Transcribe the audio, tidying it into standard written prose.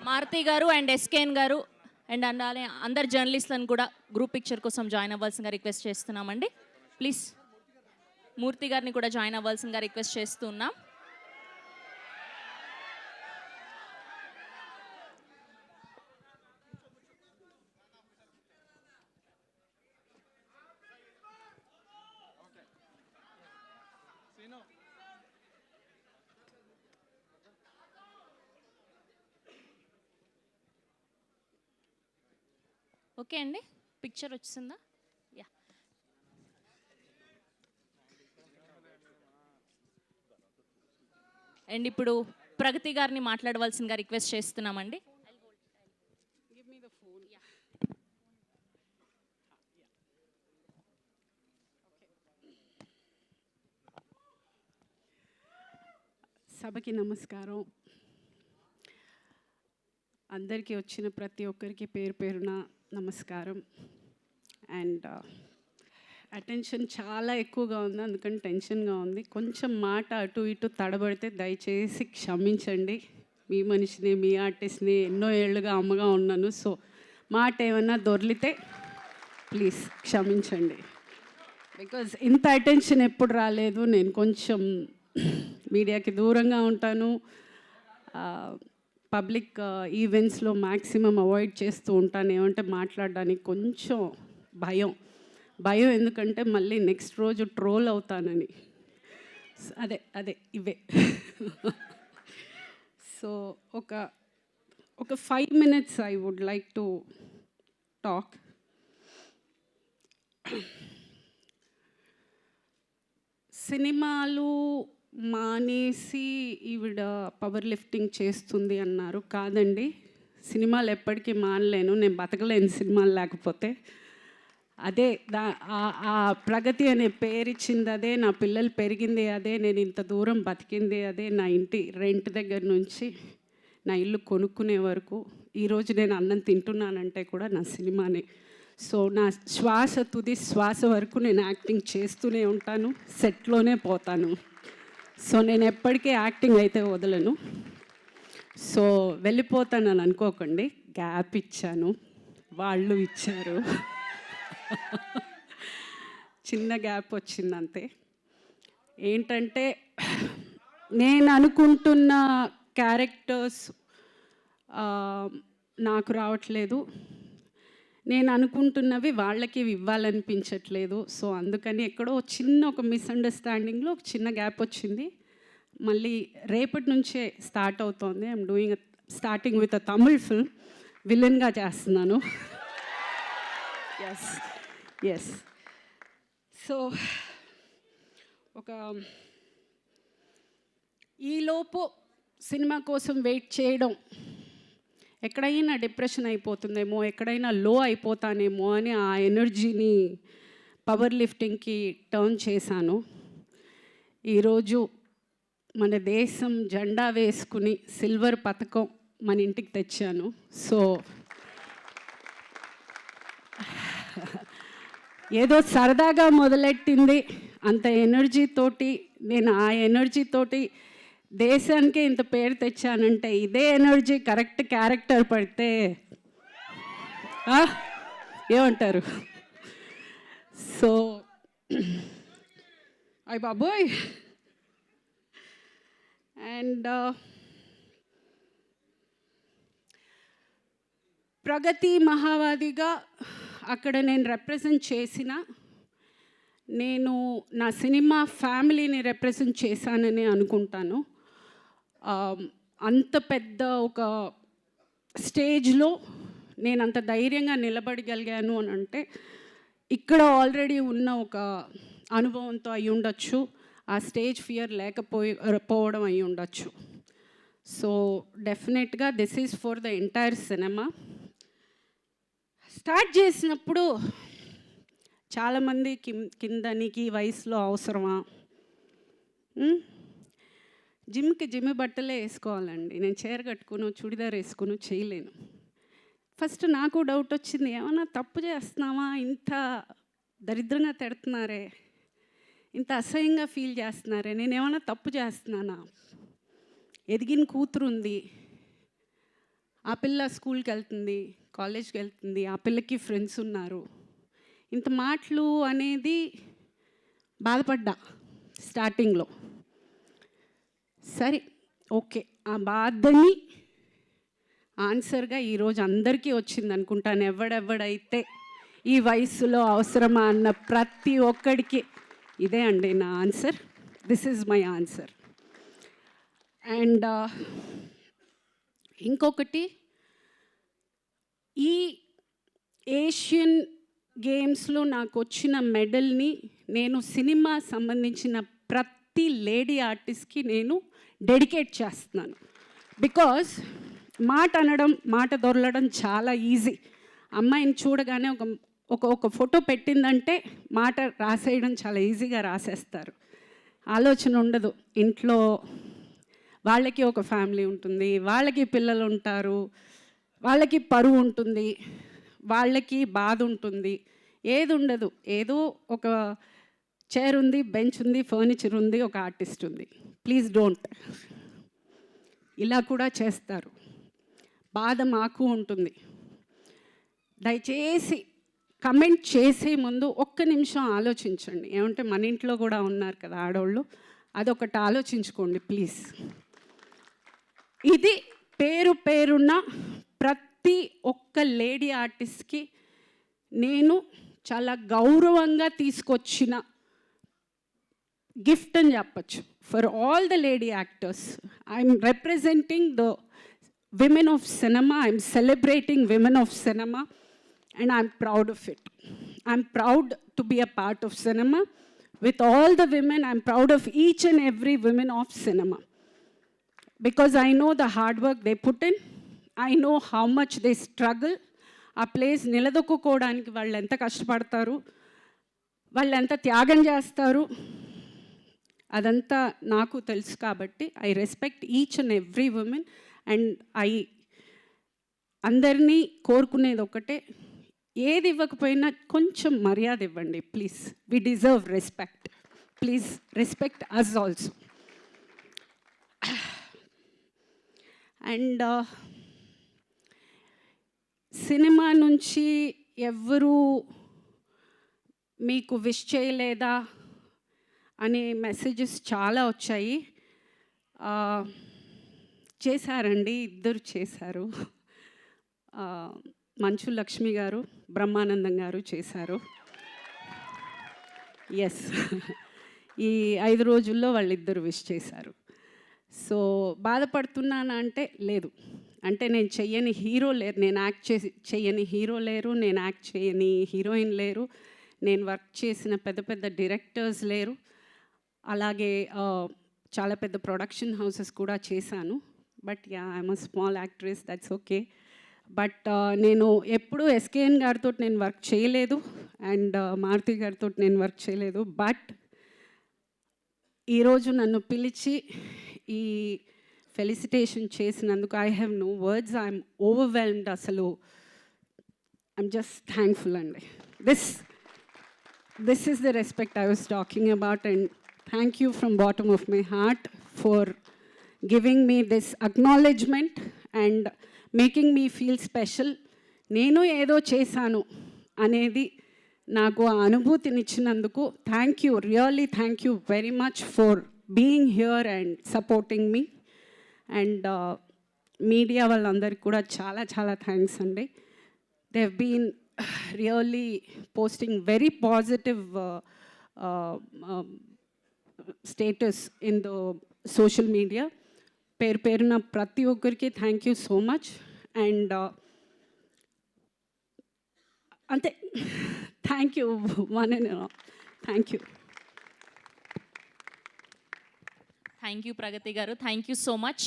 మారుతి గారు and SKN గారు and అలానే అందరు జర్నలిస్టులను కూడా గ్రూప్ పిక్చర్ కోసం జాయిన్ అవ్వాల్సిందిగా రిక్వెస్ట్ చేస్తున్నామండి. ప్లీజ్ మూర్తి గారిని కూడా జాయిన్ అవ్వాల్సిందిగా రిక్వెస్ట్ చేస్తున్నాం. ఓకే అండి, పిక్చర్ వచ్చిందా? యా. అండ్ ఇప్పుడు ప్రగతి గారిని మాట్లాడవలసిందిగా రిక్వెస్ట్ చేస్తున్నామండి. సభకి నమస్కారం. అందరికీ వచ్చిన ప్రతి ఒక్కరికి పేరు పేరున నమస్కారం. అండ్ అటెన్షన్ చాలా ఎక్కువగా ఉంది, అందుకని టెన్షన్గా ఉంది. కొంచెం మాట అటు ఇటు తడబడితే దయచేసి క్షమించండి. మీ మనిషిని, మీ ఆర్టిస్ట్ని, ఎన్నో ఏళ్ళుగా అమ్మగా ఉన్నాను. సో మాట ఏమన్నా దొర్లితే ప్లీజ్ క్షమించండి. బికాజ్ ఇంత అటెన్షన్ ఎప్పుడు రాలేదు. నేను కొంచెం మీడియాకి దూరంగా ఉంటాను. పబ్లిక్ ఈవెంట్స్లో మ్యాక్సిమం అవాయిడ్ చేస్తూ ఉంటాను. ఏమంటే మాట్లాడడానికి కొంచెం భయం. ఎందుకంటే మళ్ళీ నెక్స్ట్ రోజు ట్రోల్ అవుతానని. అదే ఇవే. సో ఒక 5 minutes I would like to talk. సినిమాలు మానేసి ఈవిడ పవర్ లిఫ్టింగ్ చేస్తుంది అన్నారు. కాదండి, సినిమాలు ఎప్పటికీ మానలేను, నేను బతకలేను సినిమాలు లేకపోతే. అదే ఆ ప్రగతి అనే పేరు ఇచ్చింది అదే, నా పిల్లలు పెరిగింది అదే, నేను ఇంత దూరం బతికింది అదే, నా ఇంటి రెంట్ దగ్గర నుంచి నా ఇల్లు కొనుక్కునే వరకు, ఈరోజు నేను అన్నం తింటున్నానంటే కూడా నా సినిమానే. సో నా తుది శ్వాస వరకు నేను యాక్టింగ్ చేస్తూనే ఉంటాను, సెట్లోనే పోతాను. సో నేను ఎప్పటికీ యాక్టింగ్ అయితే వదలను. సో వెళ్ళిపోతానని అనుకోకండి, గ్యాప్ ఇచ్చాను, వాళ్ళు ఇచ్చారు. చిన్న గ్యాప్ వచ్చింది అంతే. ఏంటంటే నేను అనుకుంటున్న క్యారెక్టర్స్ నాకు రావట్లేదు, నేను అనుకుంటున్నవి వాళ్ళకి ఇవ్వాలనిపించట్లేదు. సో అందుకని ఎక్కడో ఒక మిస్అండర్స్టాండింగ్లో ఒక చిన్న గ్యాప్ వచ్చింది. మళ్ళీ రేపటి నుంచే స్టార్ట్ అవుతోంది. I'm starting with a Tamil film. విలన్గా చేస్తున్నాను. ఎస్. సో ఈలోపు సినిమా కోసం వెయిట్ చేయడం, ఎక్కడైనా డిప్రెషన్ అయిపోతుందేమో, ఎక్కడైనా లో అయిపోతానేమో అని ఆ ఎనర్జీని పవర్ లిఫ్టింగ్కి టర్న్ చేశాను. ఈరోజు మన దేశం జెండా వేసుకుని సిల్వర్ పథకం మన ఇంటికి తెచ్చాను. సో ఏదో సరదాగా మొదలెట్టింది, అంత ఎనర్జీతోటి నేను ఆ ఎనర్జీతోటి దేశానికే ఇంత పేరు తెచ్చానంటే, ఇదే ఎనర్జీ కరెక్ట్ క్యారెక్టర్ పడితే ఏమంటారు? సో అయ్ బాబోయ్. అండ్ ప్రగతి మహావాదిగా అక్కడ నేను రిప్రజెంట్ చేసిన, నేను నా సినిమా ఫ్యామిలీని రిప్రజెంట్ చేశానని అనుకుంటాను. అంత పెద్ద ఒక స్టేజ్లో నేను అంత ధైర్యంగా నిలబడగలిగాను అని అంటే ఇక్కడ ఆల్రెడీ ఉన్న ఒక అనుభవంతో అయి ఉండొచ్చు, ఆ స్టేజ్ ఫియర్ పోవడం అయి ఉండొచ్చు. సో డెఫినెట్గా this is for the entire cinema. Start చేసినప్పుడు చాలామంది కింద నీకు ఈ వయసులో అవసరమా, జిమ్ బట్టలే వేసుకోవాలండి, నేను చీర కట్టుకుని చుడిదార్ వేసుకుని చేయలేను. ఫస్ట్ నాకు డౌట్ వచ్చింది, ఏమన్నా తప్పు చేస్తున్నావా, ఇంత దరిద్రంగా తిడుతున్నారే, ఇంత అసహ్యంగా ఫీల్ చేస్తున్నారే, నేను ఏమన్నా తప్పు చేస్తున్నానా, ఎదిగిన కూతురు ఉంది, ఆ పిల్ల స్కూల్కి వెళ్తుంది, కాలేజ్కి వెళ్తుంది, ఆ పిల్లకి ఫ్రెండ్స్ ఉన్నారు. ఇంత మాటలు అనేది బాధపడ్డా స్టార్టింగ్లో. సరే, ఓకే, ఆ బాధని ఆన్సర్గా ఈరోజు అందరికీ వచ్చింది అనుకుంటాను. ఎవడెవడైతే ఈ వయసులో అవసరమా అన్న ప్రతి ఒక్కడికి ఇదే అండి నా answer. This is my answer. And ఇంకొకటి, ఈ ఏషియన్ గేమ్స్లో నాకు వచ్చిన మెడల్ని నేను సినిమా సంబంధించిన ప్రతి లేడీ ఆర్టిస్ట్కి నేను డెడికేట్ చేస్తున్నాను. బికాజ్ మాట అనడం, మాట దొరలడం చాలా ఈజీ. అమ్మాయిని చూడగానే ఒక ఫోటో పెట్టిందంటే మాట రాసేయడం చాలా ఈజీగా రాసేస్తారు. ఆలోచన ఉండదు. ఇంట్లో వాళ్ళకి ఒక ఫ్యామిలీ ఉంటుంది, వాళ్ళకి పిల్లలు ఉంటారు, వాళ్ళకి పరువు ఉంటుంది, వాళ్ళకి బాధ ఉంటుంది. ఏది ఉండదు. ఏదో ఒక చైర్ ఉంది, బెంచ్ ఉంది, ఫర్నిచర్ ఉంది, ఒక ఆర్టిస్ట్ ఉంది. Please don't. ఇలా కూడా చేస్తారు. బాధ మాకు ఉంటుంది. దయచేసి కమెంట్ చేసే ముందు ఒక్క నిమిషం ఆలోచించండి. ఏమంటే మన ఇంట్లో కూడా ఉన్నారు కదా ఆడవాళ్ళు, అదొకటి ఆలోచించుకోండి ప్లీజ్. ఇది పేరున్న ప్రతి ఒక్క లేడీ ఆర్టిస్ట్కి నేను చాలా గౌరవంగా తీసుకొచ్చిన గిఫ్ట్ అని చెప్పచ్చు. For all the lady actors, I'm representing the women of cinema. I'm celebrating women of cinema and I'm proud of it. I'm proud to be a part of cinema. With all the women, I'm proud of each and every woman of cinema. Because I know the hard work they put in. I know how much they struggle. ఆ place నిలదొక్కుకోవడానికి వాళ్ళు ఎంత కష్టపడతారు, వాళ్ళు ఎంత త్యాగం చేస్తారు, అదంతా నాకు తెలుసు. కాబట్టి I respect each and every women. And అందరినీ కోరుకునేది ఒకటే, ఏది ఇవ్వకపోయినా కొంచెం మర్యాద ఇవ్వండి please. We deserve respect. Please respect us also. And cinema నుంచి ఎవరు మీకు విష్ చేయలేదా అనే మెసేజెస్ చాలా వచ్చాయి. చేశారండి, ఇద్దరు చేశారు. మంచు లక్ష్మి గారు, బ్రహ్మానందం గారు చేశారు. ఎస్, ఈ 5 రోజుల్లో వాళ్ళిద్దరు విష్ చేశారు. సో బాధపడుతున్నానా అంటే లేదు. అంటే నేను చెయ్యని హీరో లేరు, నేను యాక్ట్ చెయ్యని హీరో లేరు, నేను యాక్ట్ చేయని హీరోయిన్ లేరు, నేను వర్క్ చేసిన పెద్ద డైరెక్టర్స్ లేరు. అలాగే చాలా పెద్ద ప్రొడక్షన్ హౌసెస్ కూడా చేశాను. But yeah, I'm a small actress, that's okay. But నేను ఎప్పుడూ ఎస్కేఎన్ గారితో నేను వర్క్ చేయలేదు అండ్ మారుతి గారితో నేను వర్క్ చేయలేదు. బట్ ఈరోజు నన్ను పిలిచి ఈ ఫెలిసిటేషన్ చేసినందుకు I have no words. I'm overwhelmed. అసలు ఐఎమ్ జస్ట్ థ్యాంక్ఫుల్ అండి. This is the respect I was talking about. And thank you from bottom of my heart for giving me this acknowledgement and making me feel special. నేను ఏదో చేశాను అనేది నాకు ఆ అనుభూతినిచ్చినందుకు thank you, really thank you very much for being here and supporting me. And media వాళ్ళందరికీ కూడా చాలా థ్యాంక్స్ అండి. They have been really posting very positive status in the social media. పేరున ప్రతి ఒక్కరికి thank you so much. And అంతే, thank you one and all. Thank you. Thank you Pragathi గారు, thank you so much.